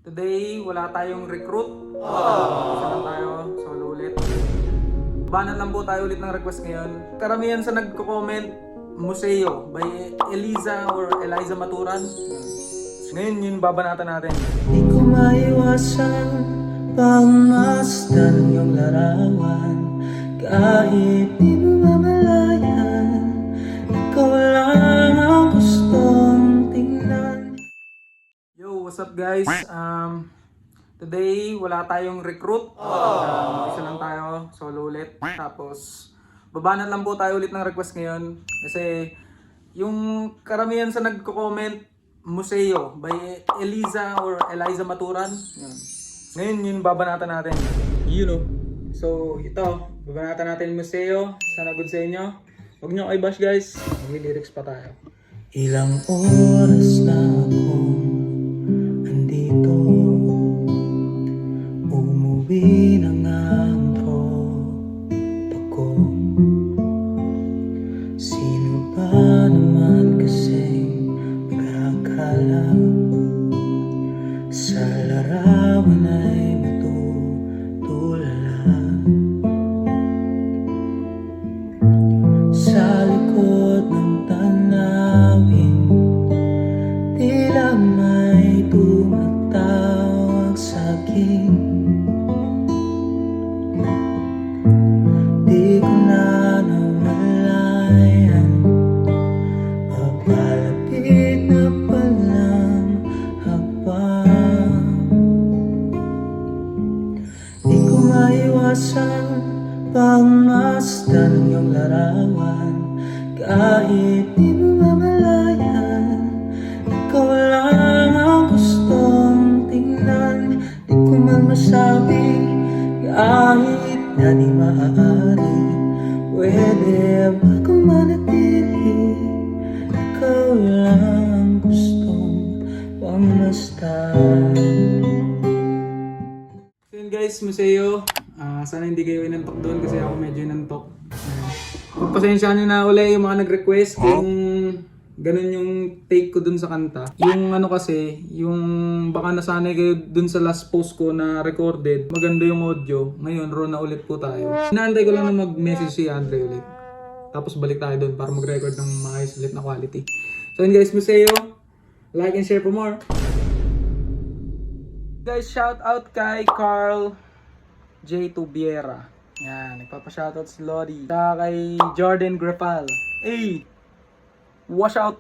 Today, wala tayong recruit. Isa lang tayo, solo ulit. Banat lang po tayo ulit ng request ngayon. Karamihan sa nagko-comment, Museo by Eliza or Eliza Maturan. Ngayon yun babanatan natin. Di ko maiwasan pangmasdan ng iyong larawan. Kahit di mo mamalayan, ikaw lang ang gustong tingnan. Yo, what's up guys? Today, wala tayong recruit. Isa lang tayo, solo ulit. Tapos, babanat lang po tayo ulit ng request ngayon. Kasi, yung karamihan sa nagko-comment, Museo by Eliza or Eliza Maturan. Yun. Ngayon, yun babanatan natin. You know. So, ito, babanatan natin Museo. Sana good sa inyo. Huwag nyo i-bash guys. Mag-lyrics pa tayo. Ilang oras na akong andito, umuwi ng antro ko. Sino ba naman kasing mag-akala sa larawan ay matutulala? Sa likod ng tanawin, tila may tumatawag sa'kin. Di ko na namalayan, papalapit na palang hakbang. Di ko maiwasan pangmasdan ng iyong larawan. Kahit di mo mamalayan, ikaw lang ang gustong tingnan. Di ko man masabi kahit na di maaari, pwede ba kung manatili? Ikaw lang ang gustong pangmasdan. So yun guys, Museo. Sana hindi kayo inantok doon kasi ako medyo inantok. Pagpasensyahan nyo na uli yung mga nag-request kung ganun yung take ko dun sa kanta. Yung ano kasi, yung baka nasanay kayo dun sa last post ko na recorded, maganda yung audio. Ngayon, raw na ulit po tayo. Inaantay ko lang na mag-message si Andre ulit. Tapos balik tayo dun para mag-record ng maayos ulit na quality. So yun guys, Museo, like and share for more. Guys, shout out kay Carl J. Tubiera. Yan, nagpapa-shoutout si Lodi. Saka kay Jordan Grapal. Hey! Wash out!